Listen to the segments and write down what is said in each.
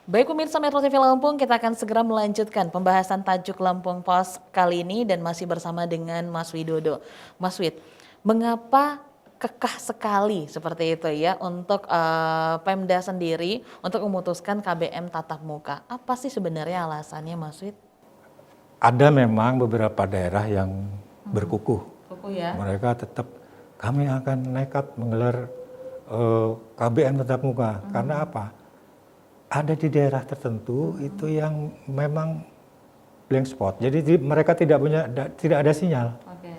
Baik pemirsa Metro TV Lampung, kita akan segera melanjutkan pembahasan tajuk Lampung Pos kali ini dan masih bersama dengan Mas Widodo. Mas Wid, mengapa kekeh sekali seperti itu ya untuk Pemda sendiri untuk memutuskan KBM tatap muka? Apa sih sebenarnya alasannya, Mas Wid? Ada memang beberapa daerah yang berkukuh. Kukuh ya? Mereka tetap kami akan nekat menggelar KBM tatap muka. Karena apa? Ada di daerah tertentu itu yang memang blank spot. Jadi mereka tidak ada sinyal. Oke.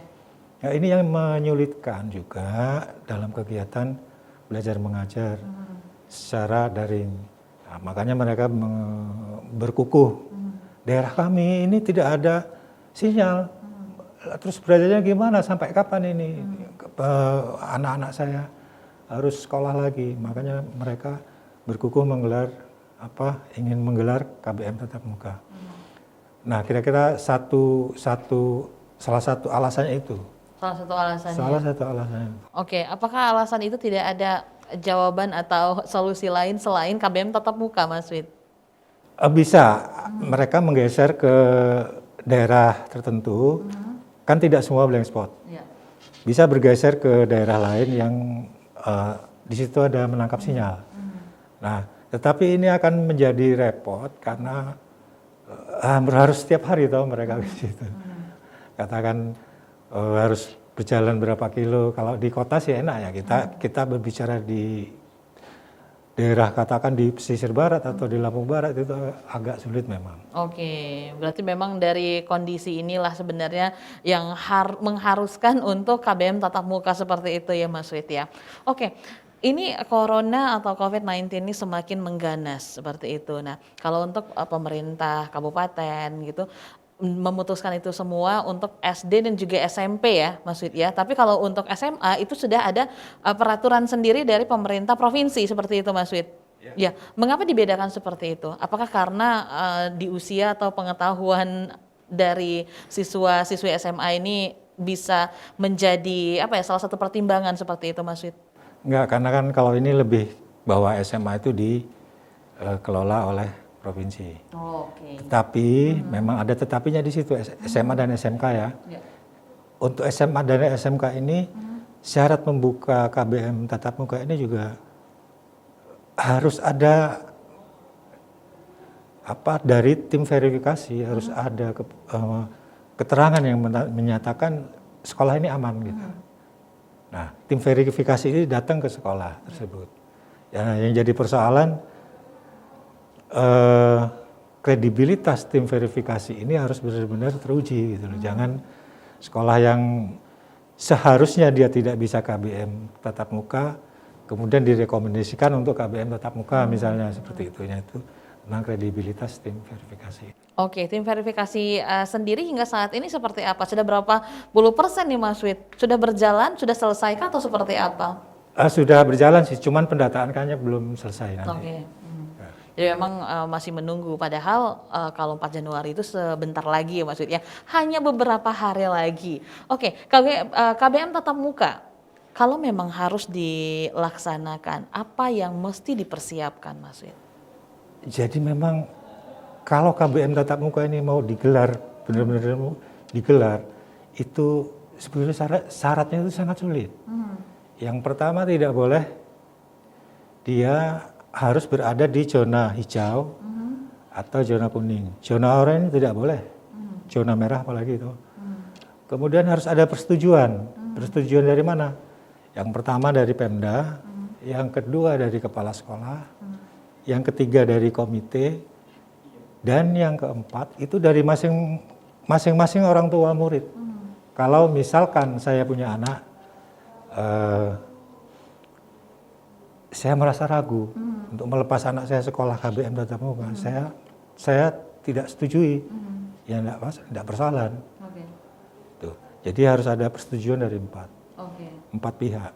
Ya, ini yang menyulitkan juga dalam kegiatan belajar mengajar secara daring. Nah, makanya mereka berkukuh. Daerah kami ini tidak ada sinyal. Terus belajarnya gimana? Sampai kapan ini? Anak-anak saya harus sekolah lagi. Makanya mereka berkukuh ingin menggelar KBM tatap muka. Nah, kira-kira salah satu alasannya itu. Salah satu alasannya. Salah satu alasannya. Oke, apakah alasan itu tidak ada jawaban atau solusi lain selain KBM tatap muka, Mas Wid? Bisa, mereka menggeser ke daerah tertentu, kan tidak semua blank spot. Ya. Bisa bergeser ke daerah lain yang di situ ada menangkap sinyal. Nah, tetapi ini akan menjadi repot karena harus setiap hari tahu mereka di situ. Katakan harus berjalan berapa kilo. Kalau di kota sih enak ya, kita berbicara di daerah katakan di pesisir barat atau di Lampung Barat itu agak sulit memang. Oke, berarti memang dari kondisi inilah sebenarnya yang mengharuskan untuk KBM tatap muka seperti itu ya Mas Wid ya. Oke, ini corona atau COVID-19 ini semakin mengganas seperti itu. Nah, kalau untuk pemerintah kabupaten gitu memutuskan itu semua untuk SD dan juga SMP ya Mas Wid ya. Tapi kalau untuk SMA itu sudah ada peraturan sendiri dari pemerintah provinsi seperti itu Mas Wid. Ya, mengapa dibedakan seperti itu? Apakah karena di usia atau pengetahuan dari siswa-siswi SMA ini bisa menjadi salah satu pertimbangan seperti itu Mas Wid? Enggak, karena kan kalau ini lebih bahwa SMA itu dikelola oleh provinsi. Oke. Tetapi memang ada tetapinya di situ SMA dan SMK ya. Untuk SMA dan SMK ini syarat membuka KBM tatap muka ini juga harus ada dari tim verifikasi, harus ada keterangan yang menyatakan sekolah ini aman gitu. Nah, tim verifikasi ini datang ke sekolah tersebut. Ya, yang jadi persoalan kredibilitas tim verifikasi ini harus benar-benar teruji gitu loh. Jangan sekolah yang seharusnya dia tidak bisa KBM tatap muka kemudian direkomendasikan untuk KBM tatap muka misalnya seperti itu. Itu tentang kredibilitas tim verifikasi. Oke, tim verifikasi sendiri hingga saat ini seperti apa? Sudah berapa puluh persen nih Mas Wid? Sudah berjalan, sudah selesai kah atau seperti apa? Sudah berjalan sih, cuman pendataan kayaknya belum selesai nanti. Oke. Jadi memang masih menunggu, padahal kalau 4 Januari itu sebentar lagi ya Mas Wid ya, hanya beberapa hari lagi. Oke, KBM tatap muka, kalau memang harus dilaksanakan, apa yang mesti dipersiapkan Mas Wid? Jadi memang kalau KBM tatap muka ini mau digelar, benar-benar mau digelar, itu sebetulnya syaratnya itu sangat sulit. Yang pertama tidak boleh dia harus berada di zona hijau atau zona kuning. Zona oranye tidak boleh, zona merah apalagi itu. Kemudian harus ada persetujuan. Persetujuan dari mana? Yang pertama dari Pemda, yang kedua dari kepala sekolah, yang ketiga dari komite, dan yang keempat itu dari masing-masing orang tua murid. Kalau misalkan saya punya anak, saya merasa ragu untuk melepas anak saya sekolah KBM tatap muka, saya tidak setujui, ya tidak persoalan. Tuh. Jadi harus ada persetujuan dari empat pihak.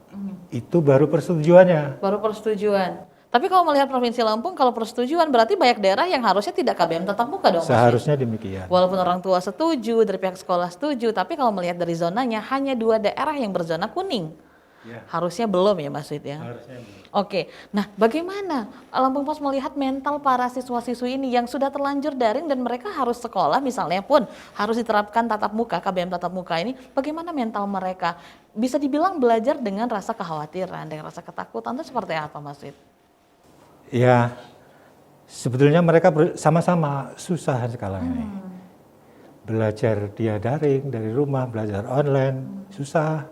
Itu baru persetujuannya. Baru persetujuan. Tapi kalau melihat Provinsi Lampung, kalau persetujuan berarti banyak daerah yang harusnya tidak KBM tatap muka dong. Seharusnya demikian. Walaupun orang tua setuju, dari pihak sekolah setuju, tapi kalau melihat dari zonanya hanya 2 daerah yang berzona kuning. Ya. Harusnya belum ya Mas Wid ya? Harusnya belum. Oke, nah bagaimana Lampung Pos melihat mental para siswa-siswi ini yang sudah terlanjur daring dan mereka harus sekolah misalnya pun harus diterapkan tatap muka, KBM tatap muka ini, bagaimana mental mereka? Bisa dibilang belajar dengan rasa kekhawatiran, dengan rasa ketakutan itu seperti apa Mas Wid? Ya, sebetulnya mereka sama-sama susah sekarang ini. Belajar dia daring dari rumah, belajar online, susah.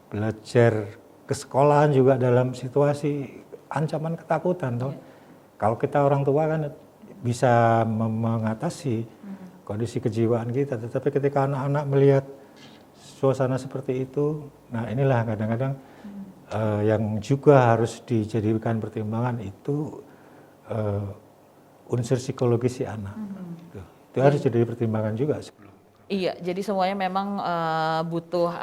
Belajar ke sekolahan juga dalam situasi ancaman ketakutan toh. Kalau kita orang tua kan bisa mengatasi kondisi kejiwaan kita, tetapi ketika anak-anak melihat suasana seperti itu, nah inilah kadang-kadang yang juga harus dijadikan pertimbangan itu unsur psikologis si anak. Itu harus jadi pertimbangan juga sebelum. Iya, jadi semuanya memang butuh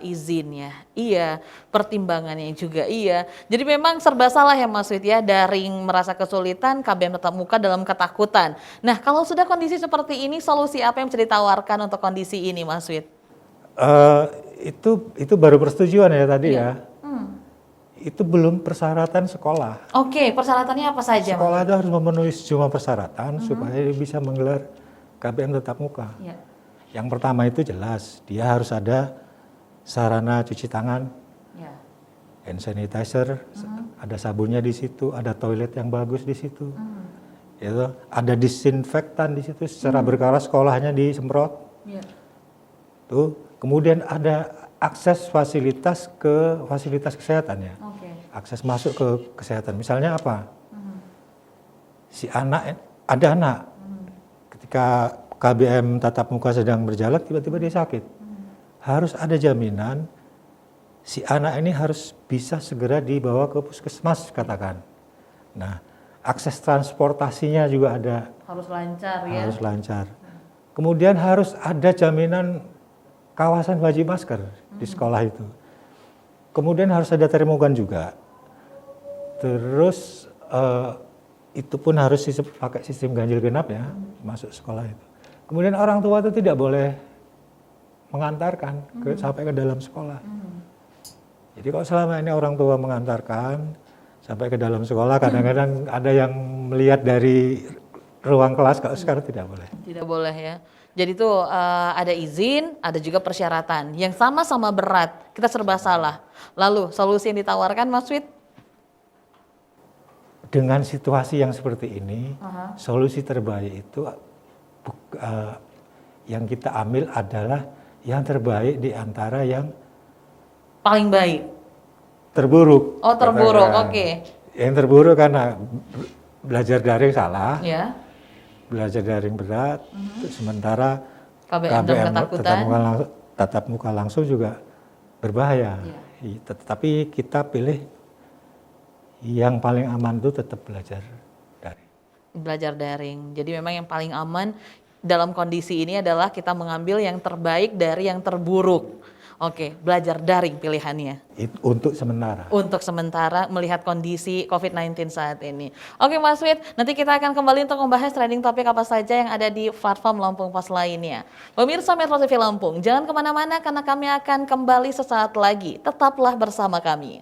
izin ya. Iya, pertimbangannya juga iya. Jadi memang serba salah ya Mas Wid ya, daring merasa kesulitan, KBM tatap muka dalam ketakutan. Nah, kalau sudah kondisi seperti ini, solusi apa yang bisa ditawarkan untuk kondisi ini Mas Wid? Itu baru persetujuan ya tadi ya. Itu belum persyaratan sekolah. Oke, persyaratannya apa saja Mas? Sekolah itu harus memenuhi sejumlah persyaratan supaya dia bisa menggelar KBM tatap muka. Ya. Yang pertama itu jelas, dia harus ada sarana cuci tangan, Ya. hand sanitizer, ada sabunnya di situ, ada toilet yang bagus di situ, itu ada disinfektan di situ, secara berkala sekolahnya disemprot. Ya. Tuh, kemudian ada akses fasilitas ke fasilitas kesehatan ya, Oke. akses masuk ke kesehatan. Misalnya apa? Si anak, ada anak, ketika KBM tatap muka sedang berjalan, tiba-tiba dia sakit. Harus ada jaminan si anak ini harus bisa segera dibawa ke puskesmas katakan. Nah, akses transportasinya juga ada. Harus lancar ya. Harus lancar. Kemudian harus ada jaminan kawasan wajib masker di sekolah itu. Kemudian harus ada termogan juga. Terus itu pun harus pakai sistem ganjil genap ya, masuk sekolah itu. Kemudian orang tua itu tidak boleh mengantarkan sampai ke dalam sekolah. Jadi kalau selama ini orang tua mengantarkan sampai ke dalam sekolah, kadang-kadang ada yang melihat dari ruang kelas, kalau sekarang tidak boleh. Tidak boleh ya. Jadi itu ada izin, ada juga persyaratan yang sama-sama berat. Kita serba salah. Lalu solusi yang ditawarkan Mas Wid? Dengan situasi yang seperti ini, solusi terbaik itu yang kita ambil adalah yang terbaik di antara yang Paling baik. terburuk. Oh, terburuk, Katakan. oke. Yang terburuk karena belajar daring salah, Ya. belajar daring berat, sementara KBM dalam ketakutan. tatap muka langsung juga berbahaya. Tetapi kita pilih yang paling aman itu tetap belajar daring. Belajar daring. Jadi memang yang paling aman dalam kondisi ini adalah kita mengambil yang terbaik dari yang terburuk. Oke, belajar daring pilihannya. Untuk sementara. Untuk sementara melihat kondisi COVID-19 saat ini. Oke Mas Wid, nanti kita akan kembali untuk membahas trending topik apa saja yang ada di platform Lampung Pos lainnya. Pemirsa Metro TV Lampung, jangan kemana-mana karena kami akan kembali sesaat lagi. Tetaplah bersama kami.